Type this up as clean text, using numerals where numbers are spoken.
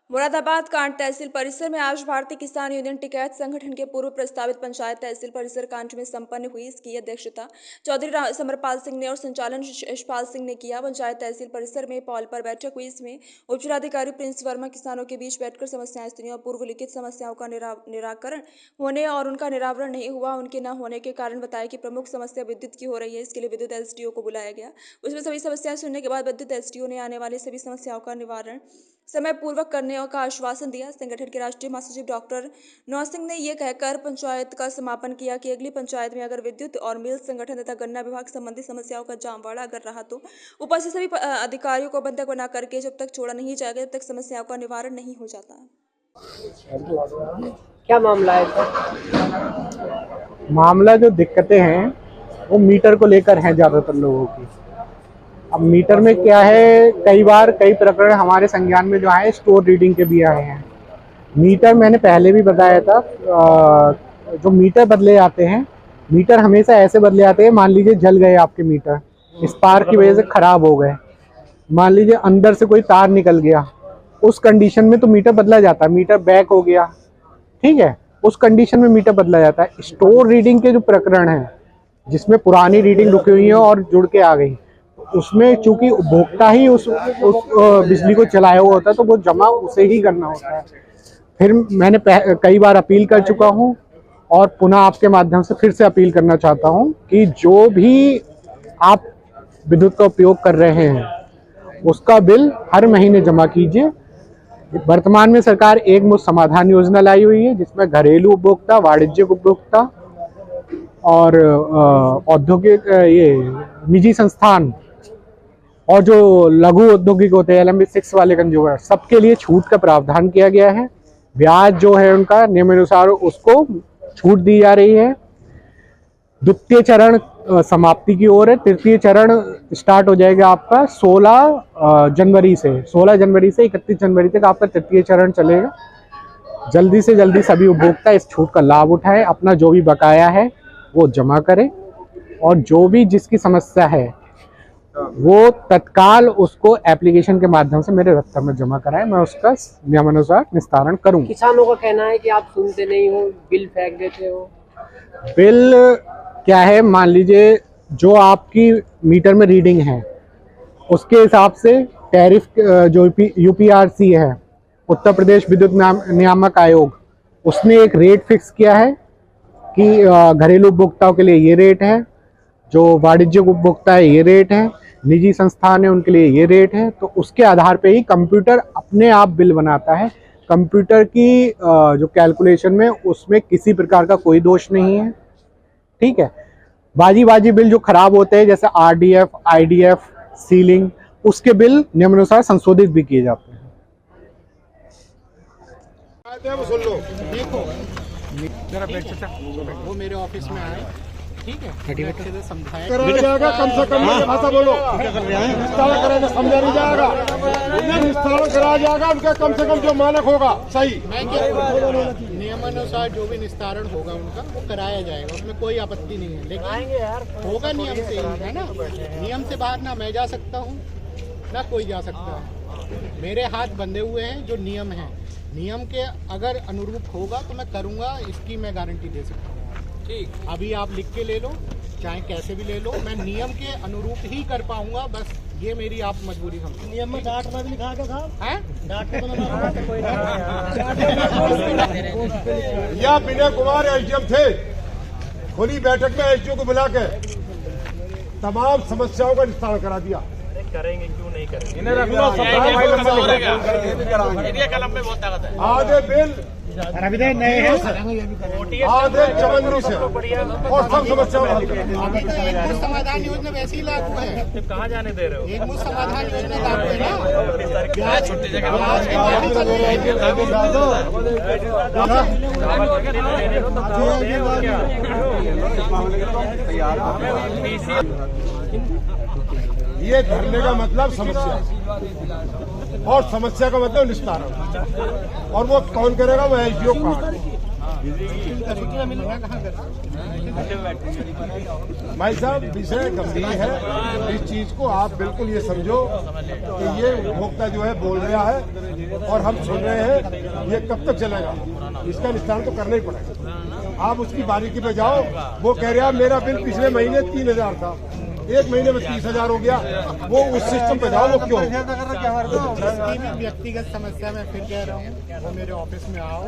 मुरादाबाद कांड तहसील परिसर में आज भारतीय किसान यूनियन टिकैत संगठन के पूर्व प्रस्तावित पंचायत तहसील परिसर कांड में संपन्न हुई। इसकी अध्यक्षता चौधरी समरपाल सिंह ने और संचालन यशपाल सिंह ने किया। पंचायत तहसील परिसर में पॉल पर बैठक हुई। इसमें उप जिलाधिकारी प्रिंस वर्मा किसानों के बीच बैठकर समस्याएं सुनी और पूर्व लिखित समस्याओं का निराकरण होने और उनका निरावरण नहीं हुआ। उनके न होने के कारण बताया कि प्रमुख समस्या विद्युत की हो रही है। इसके लिए विद्युत एसडीओ को बुलाया गया। उसमें सभी समस्याएं सुनने के बाद विद्युत एसडीओ ने आने वाली सभी समस्याओं का निवारण समय पूर्वक करने का आश्वासन दिया। संगठन के राष्ट्रीय महासचिव डॉक्टर नौसिंह ने यह कहकर पंचायत का समापन किया कि अगली पंचायत में अगर विद्युत और मिल संगठन तथा गन्ना विभाग संबंधी समस्याओं का जामवाड़ा अगर रहा तो उपस्थित सभी अधिकारियों को बंधक बना करके जब तक छोड़ा नहीं जाएगा तब तक समस्याओं का निवारण नहीं हो जाता। क्या मामला है मामला जो दिक्कतें हैं वो मीटर को लेकर हैं ज़्यादातर लोगों की। अब मीटर में क्या है, कई बार कई प्रकरण हमारे संज्ञान में जो आए स्टोर रीडिंग के भी आए हैं। मीटर मैंने पहले भी बताया था, जो मीटर बदले जाते हैं, मीटर हमेशा ऐसे बदले जाते हैं, मान लीजिए जल गए आपके मीटर, स्पार्क की वजह से ख़राब हो गए, मान लीजिए अंदर से कोई तार निकल गया, उस कंडीशन में तो मीटर बदला जाता है। मीटर बैक हो गया, ठीक है, उस कंडीशन में मीटर बदला जाता है। स्टोर रीडिंग के जो प्रकरण हैं जिसमें पुरानी रीडिंग रुकी हुई है और जुड़ के आ गई, उसमें चूंकि उपभोक्ता ही उस बिजली को चलाया हुआ होता है तो वो जमा उसे ही करना होता है। फिर मैंने कई बार अपील कर चुका हूं और पुनः आपके माध्यम से फिर से अपील करना चाहता हूं कि जो भी आप विद्युत का उपयोग कर रहे हैं उसका बिल हर महीने जमा कीजिए। वर्तमान में सरकार एक मुश्त समाधान योजना लाई हुई है जिसमें घरेलू उपभोक्ता, वाणिज्यिक उपभोक्ता और औद्योगिक ये निजी संस्थान और जो लघु औद्योगिक होते हैं LMB 6 वाले कंज्यूमर, सबके लिए छूट का प्रावधान किया गया है। ब्याज जो है उनका नियमानुसार उसको छूट दी जा रही है। द्वितीय चरण समाप्ति की ओर है। तृतीय चरण स्टार्ट हो जाएगा आपका 16 जनवरी से 31 जनवरी तक आपका तृतीय चरण चलेगा। जल्दी से जल्दी सभी उपभोक्ता इस छूट का लाभ उठाएं, अपना जो भी बकाया है वो जमा करें और जो भी जिसकी समस्या है वो तत्काल उसको एप्लीकेशन के माध्यम से मेरे दफ्तर में जमा कराएं। मैं उसका नियमानुसार निस्तारण करूंगा। किसानों का कहना है कि आप सुनते नहीं हो, बिल फेंक देते हो। बिल क्या है, मान लीजिए जो आपकी मीटर में रीडिंग है उसके हिसाब से टैरिफ जो UPRC है, उत्तर प्रदेश विद्युत नियामक आयोग, उसने एक रेट फिक्स किया है कि घरेलू उपभोक्ताओं के लिए ये रेट है, जो वाणिज्यिक उपभोक्ता है ये रेट है, निजी संस्थान है उनके लिए ये रेट है। तो उसके आधार पे ही कंप्यूटर अपने आप बिल बनाता है। कंप्यूटर की जो कैलकुलेशन में उसमें किसी प्रकार का कोई दोष नहीं है, ठीक है। बाजी बिल जो खराब होते हैं जैसे RDF, IDF, सीलिंग, उसके बिल नियमानुसार संशोधित भी किए जाते हैं। सुन लो, देखो वो मेरे ऑफिस में आए, ठीक है, अच्छे से समझाया कराया जाएगा। कम से कम भाषा बोलो, निस्तारण कराया समझा नहीं जाएगा, निस्तारण कराया जाएगा उनका कम से कम जो मानक होगा सही। मैं क्या नियमानुसार जो भी निस्तारण होगा उनका वो कराया जाएगा, उसमें कोई आपत्ति नहीं है, लेकिन होगा नियम से, है ना। नियम से बाहर ना मैं जा सकता हूँ ना कोई जा सकता है। मेरे हाथ बंधे हुए हैं, जो नियम है, नियम के अगर अनुरूप होगा तो मैं करूँगा, इसकी मैं गारंटी दे सकता हूँ। ठीक, अभी आप लिख के ले लो, चाहे कैसे भी ले लो, मैं नियम के अनुरूप ही कर पाऊंगा। बस ये मेरी आप मजबूरी समझो। नियम में डांटना भी लिखा है साहब, हैं? या विनय कुमार SDM थे, खुली बैठक में SDO को बुला के तमाम समस्याओं का निस्तारण करा दिया। करेंगे क्यों नहीं करेंगे? कलम में बहुत ताकत है। आधे बिल नए हैं, आधे चवन्नी से और सब समस्याओं अभी तो एक मुश्त समाधान योजना वैसे ही लागू है। तो कहाँ जाने दे रहे हो? एक मुश्त समाधान योजना लागू है ना, ब्याज छुट्टी जगह ये धरने का मतलब समस्या और समस्या का मतलब निस्तारण। और वो कौन करेगा? वो SDO कार्ड। भाई साहब विषय गंभीर है। इस चीज को आप बिल्कुल ये समझो कि ये उपभोक्ता जो है बोल रहा है और हम सुन रहे हैं, ये कब तक चलेगा? इसका निस्तारण तो करना ही पड़ेगा। आप उसकी बारीकी पे जाओ। वो कह रहा मेरा बिल पिछले महीने 3000 था, एक महीने में 30,000 हो गया। वो उस सिस्टम पे जाओ। वो क्यों? जिसकी भी व्यक्तिगत समस्या मैं फिर कह रहा हूँ, वो मेरे ऑफिस में आओ।